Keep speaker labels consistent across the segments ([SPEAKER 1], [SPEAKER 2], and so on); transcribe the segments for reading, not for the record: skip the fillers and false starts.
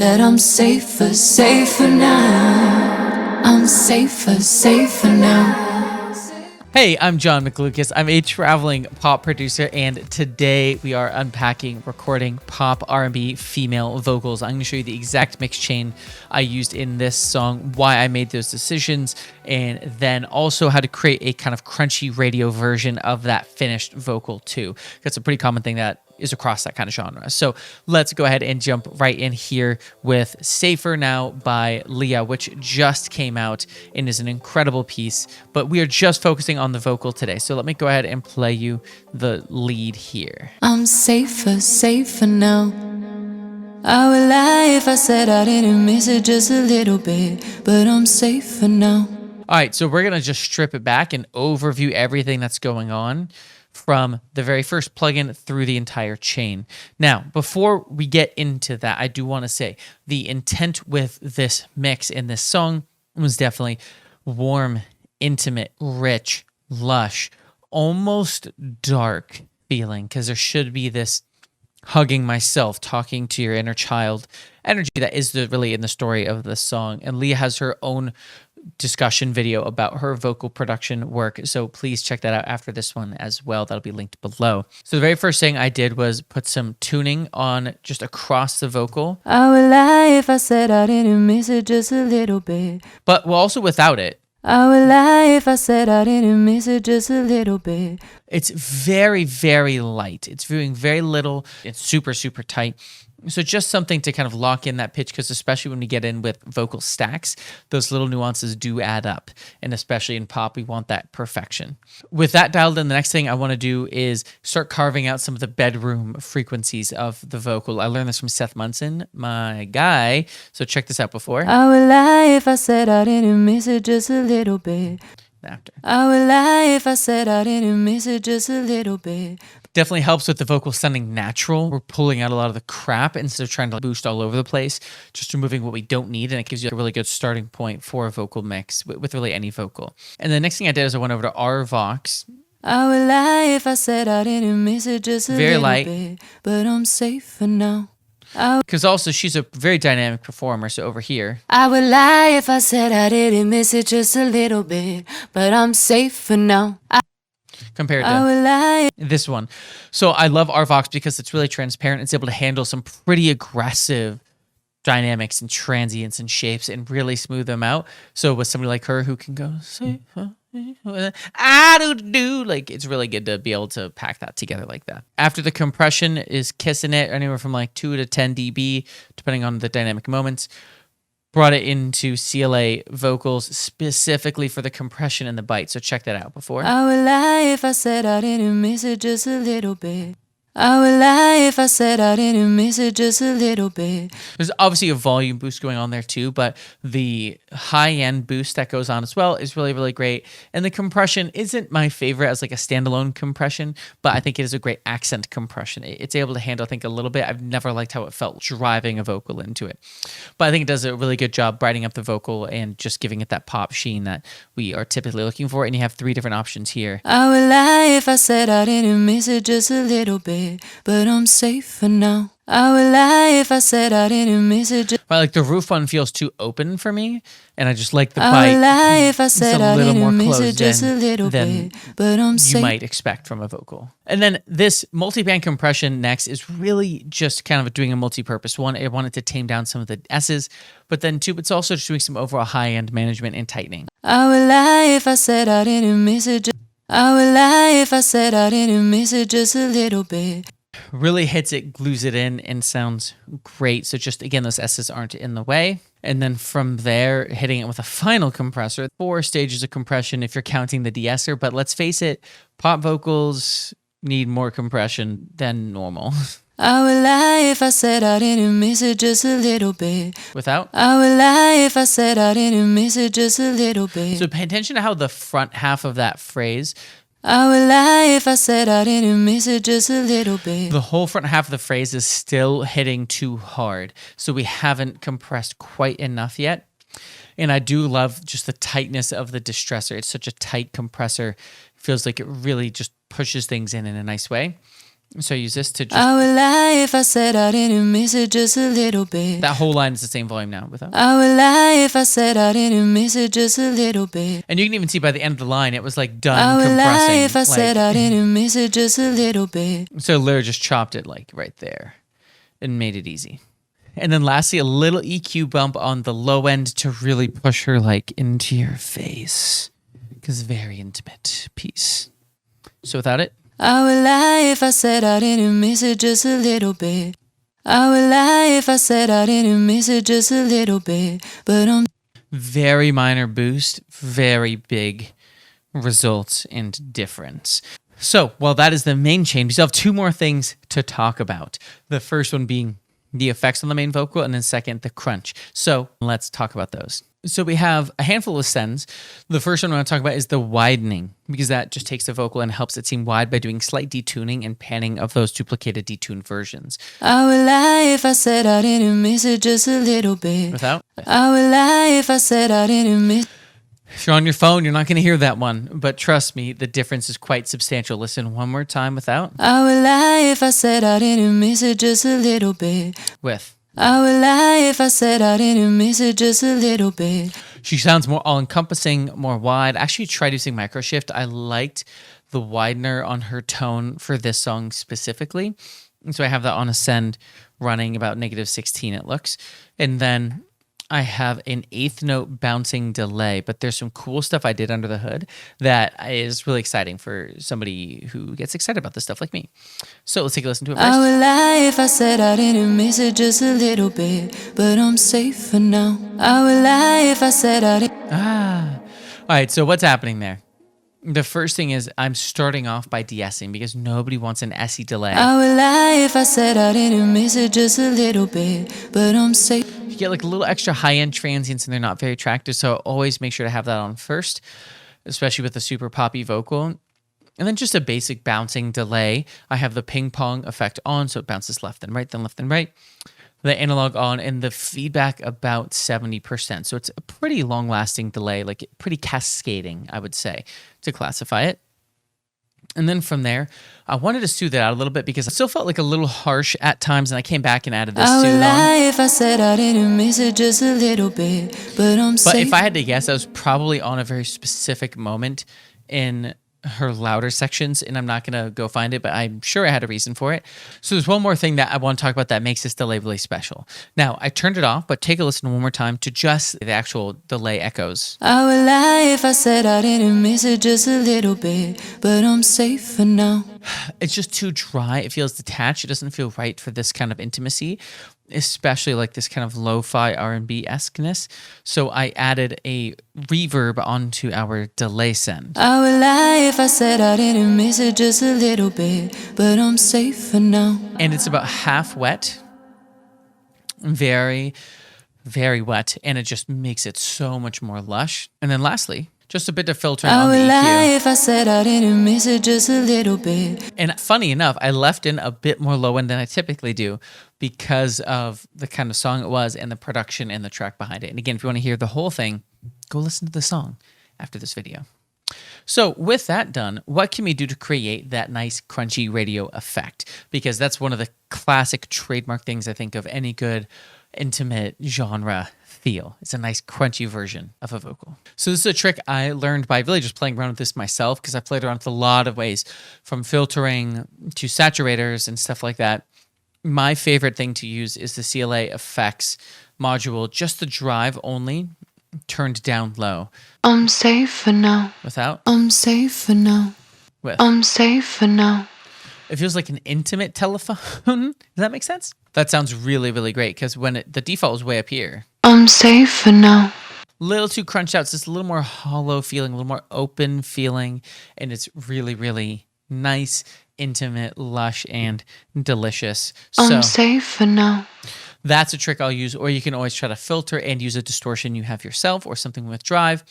[SPEAKER 1] that I'm safer, safer now. I'm safer now.
[SPEAKER 2] Hey, I'm John McLucas. I'm a traveling pop producer, and today we are unpacking, recording pop R&B female vocals. I'm going to show you the exact mix chain I used in this song, why I made those decisions, and then also how to create a kind of crunchy radio version of that finished vocal too. That's a pretty common thing that is across that kind of genre. So let's go ahead and jump right in here with Safer Now by Leah, which just came out and is an incredible piece, but we are just focusing on the vocal today. So let me go ahead and play you the lead here.
[SPEAKER 1] I'm safer now. I would lie if I said I didn't miss it just a little bit, but I'm safer now.
[SPEAKER 2] All right, so we're going to just strip it back and overview everything that's going on from the very first plugin through the entire chain. Now, before we get into that, I do want to say the intent with this mix in this song was definitely warm, intimate, rich, lush, almost dark feeling, because there should be this hugging myself, talking to your inner child energy that is really in the story of the song. And Leah has her own discussion video about her vocal production work, so please check that out after this one as well. That'll be linked below. So the very first thing I did was put some tuning on just across the vocal.
[SPEAKER 1] I would lie if I said I didn't miss it just a little bit,
[SPEAKER 2] But well, also without it.
[SPEAKER 1] I would lie if I said I didn't miss it just a little bit.
[SPEAKER 2] It's very, very light. It's doing very little. It's super, super tight. So just something to kind of lock in that pitch, because especially when we get in with vocal stacks, those little nuances do add up. And especially in pop, we want that perfection. With that dialed in, the next thing I want to do is start carving out some of the bedroom frequencies of the vocal. I learned this from Seth Munson, my guy. So check this out before.
[SPEAKER 1] I would lie if I said I didn't miss it just a little bit.
[SPEAKER 2] After.
[SPEAKER 1] I would lie if I said I didn't miss it just a little bit.
[SPEAKER 2] Definitely helps with the vocal sounding natural. We're pulling out a lot of the crap instead of trying to boost all over the place, just removing what we don't need, and it gives you a really good starting point for a vocal mix with really any vocal. And the next thing I did is I went over to RVox.
[SPEAKER 1] I would lie if I said I didn't miss it just a
[SPEAKER 2] Very
[SPEAKER 1] little
[SPEAKER 2] light.
[SPEAKER 1] bit, but I'm safer now.
[SPEAKER 2] Because also she's a very dynamic performer, so over here.
[SPEAKER 1] I would lie if I said I didn't miss it just a little bit, but I'm safer now.
[SPEAKER 2] Compared
[SPEAKER 1] I
[SPEAKER 2] to
[SPEAKER 1] would lie.
[SPEAKER 2] this one. So I love RVox because it's really transparent. It's able to handle some pretty aggressive dynamics and transients and shapes and really smooth them out. So with somebody like her who can go, I do, like, it's really good to be able to pack that together like that. After the compression is kissing it anywhere from like 2 to 10 dB, depending on the dynamic moments. Brought it into CLA vocals specifically for the compression and the bite. So check that out before.
[SPEAKER 1] I would lie if I said I didn't miss it just a little bit. I would lie if I said I didn't miss it just a little bit.
[SPEAKER 2] There's obviously a volume boost going on there too, but the high-end boost that goes on as well is really, really great. And the compression isn't my favorite as like a standalone compression, but I think it is a great accent compression. It's able to handle, I think, a little bit. I've never liked how it felt driving a vocal into it. But I think it does a really good job brightening up the vocal and just giving it that pop sheen that we are typically looking for. And you have 3 different options here.
[SPEAKER 1] I would lie if I said I didn't miss it just a little bit, but I'm safer now. I would lie if I said I didn't miss it just...
[SPEAKER 2] But like the roof one feels too open for me, and I just like the
[SPEAKER 1] I
[SPEAKER 2] bite.
[SPEAKER 1] would lie if I said I
[SPEAKER 2] more
[SPEAKER 1] didn't miss it
[SPEAKER 2] closed
[SPEAKER 1] just a
[SPEAKER 2] in
[SPEAKER 1] little
[SPEAKER 2] than
[SPEAKER 1] bit, but I'm
[SPEAKER 2] you
[SPEAKER 1] safer.
[SPEAKER 2] might expect from a vocal. And then this multi-band compression next is really just kind of doing a multi-purpose. One, I wanted to tame down some of the S's, but then 2, it's also just doing some overall high-end management and tightening.
[SPEAKER 1] I would lie if I said I didn't miss it just... I would lie if I said I didn't miss it just a little bit.
[SPEAKER 2] Really hits it, glues it in, and sounds great. So just, again, those S's aren't in the way. And then from there, hitting it with a final compressor. 4 stages of compression if you're counting the de-esser. But let's face it, pop vocals need more compression than normal.
[SPEAKER 1] I would lie if I said I didn't miss it just a little bit.
[SPEAKER 2] Without?
[SPEAKER 1] I would lie if I said I didn't miss it just a little bit.
[SPEAKER 2] So pay attention to how the front half of that phrase...
[SPEAKER 1] I would lie if I said I didn't miss it just a little bit.
[SPEAKER 2] The whole front half of the phrase is still hitting too hard. So we haven't compressed quite enough yet. And I do love just the tightness of the distressor. It's such a tight compressor. It feels like it really just pushes things in a nice way. So I use this to just...
[SPEAKER 1] I would lie if I said I didn't miss it just a little bit.
[SPEAKER 2] That whole line is the same volume now without.
[SPEAKER 1] I would lie if I said I didn't miss it just a little bit.
[SPEAKER 2] And you can even see by the end of the line, it was like done
[SPEAKER 1] I would
[SPEAKER 2] compressing.
[SPEAKER 1] lie if I said I didn't miss it just a little bit.
[SPEAKER 2] So Lyra just chopped it like right there and made it easy. And then lastly, a little EQ bump on the low end to really push her like into your face. Because very intimate piece. So without it.
[SPEAKER 1] I would lie if I said I didn't miss it just a little bit. I would lie if I said I didn't miss it just a little bit. But I'm
[SPEAKER 2] very minor boost, very big results and difference. So, well, that is the main chain. We still have two more things to talk about. The first one being the effects on the main vocal, and then second, the crunch. So let's talk about those. So we have a handful of sends. The first one I want to talk about is the widening, because that just takes the vocal and helps it seem wide by doing slight detuning and panning of those duplicated detuned versions.
[SPEAKER 1] I would lie if I said I didn't miss it just a little bit.
[SPEAKER 2] Without?
[SPEAKER 1] I would lie if I said I didn't miss.
[SPEAKER 2] If you're on your phone, you're not going to hear that one, but trust me, the difference is quite substantial. Listen one more time without.
[SPEAKER 1] I would lie if I said I didn't miss it just a little bit.
[SPEAKER 2] With.
[SPEAKER 1] I would lie if I said I didn't miss it just a little bit.
[SPEAKER 2] She sounds more all-encompassing, more wide. Actually, tried using microshift. I liked the widener on her tone for this song specifically. And so I have that on a send running about -16, it looks. And then I have an 1/8 note bouncing delay, but there's some cool stuff I did under the hood that is really exciting for somebody who gets excited about this stuff like me. So let's take a listen to it first.
[SPEAKER 1] I would lie if I said I didn't miss it just a little bit, but I'm safe for now. I would lie if I said I didn't.
[SPEAKER 2] All right, so what's happening there? The first thing is I'm starting off by de-essing because nobody wants an SE delay.
[SPEAKER 1] I would lie if I said I didn't miss it just a little bit, but I'm safe.
[SPEAKER 2] You get like a little extra high-end transients and they're not very attractive, so always make sure to have that on first, especially with the super poppy vocal. And then just a basic bouncing delay. I have the ping pong effect on, so it bounces left and right, then left and right. The analog on, and the feedback about 70%. So it's a pretty long-lasting delay, like pretty cascading, I would say, to classify it. And then from there, I wanted to smooth it out a little bit because I still felt like a little harsh at times, and I came back and added this
[SPEAKER 1] I would
[SPEAKER 2] soothe
[SPEAKER 1] lie
[SPEAKER 2] on.
[SPEAKER 1] if I said I didn't miss it just a little bit, but I'm safe.
[SPEAKER 2] But if I had to guess, I was probably on a very specific moment in her louder sections, and I'm not going to go find it, but I'm sure I had a reason for it. So there's one more thing that I want to talk about that makes this delay really special. Now, I turned it off, but take a listen one more time to just the actual delay echoes.
[SPEAKER 1] I would lie if I said I didn't miss it just a little bit, but I'm safe for now.
[SPEAKER 2] It's just too dry. It feels detached. It doesn't feel right for this kind of intimacy, especially like this kind of lo-fi R&B-esqueness. So I added a reverb onto our delay send.
[SPEAKER 1] I would lie if I said I didn't miss it just a little bit, but I'm safe for now.
[SPEAKER 2] And it's about half wet, very, very wet, and it just makes it so much more lush. And then lastly, just a bit of filtering
[SPEAKER 1] I
[SPEAKER 2] on the
[SPEAKER 1] would lie
[SPEAKER 2] EQ.
[SPEAKER 1] if I said I didn't miss it just a little bit.
[SPEAKER 2] And funny enough, I left in a bit more low end than I typically do because of the kind of song it was and the production and the track behind it. And again, if you want to hear the whole thing, go listen to the song after this video. So with that done, what can we do to create that nice crunchy radio effect? Because that's one of the classic trademark things I think of any good intimate genre feel. It's a nice crunchy version of a vocal. So this is a trick I learned by really just playing around with this myself, because I've played around with a lot of ways, from filtering to saturators and stuff like that. My favorite thing to use is the CLA effects module, just the drive only, turned down low.
[SPEAKER 1] I'm safe for now.
[SPEAKER 2] Without?
[SPEAKER 1] I'm safe for now.
[SPEAKER 2] With?
[SPEAKER 1] I'm safe for now.
[SPEAKER 2] It feels like an intimate telephone. Does that make sense? That sounds really, really great, because when the default was way up here.
[SPEAKER 1] I'm safe for now.
[SPEAKER 2] Little too crunched out. It's just a little more hollow feeling, a little more open feeling, and it's really, really nice, intimate, lush, and delicious.
[SPEAKER 1] I'm safe for now.
[SPEAKER 2] That's a trick I'll use, or you can always try to filter and use a distortion you have yourself or something with drive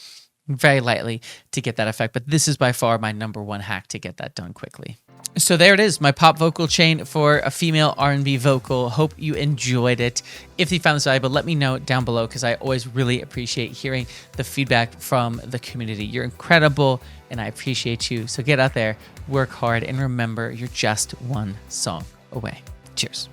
[SPEAKER 2] very lightly to get that effect. But this is by far my #1 hack to get that done quickly. So there it is, my pop vocal chain for a female R&B vocal. Hope you enjoyed it. If you found this valuable, let me know down below, because I always really appreciate hearing the feedback from the community. You're incredible, and I appreciate you. So get out there, work hard, and remember, you're just one song away. Cheers.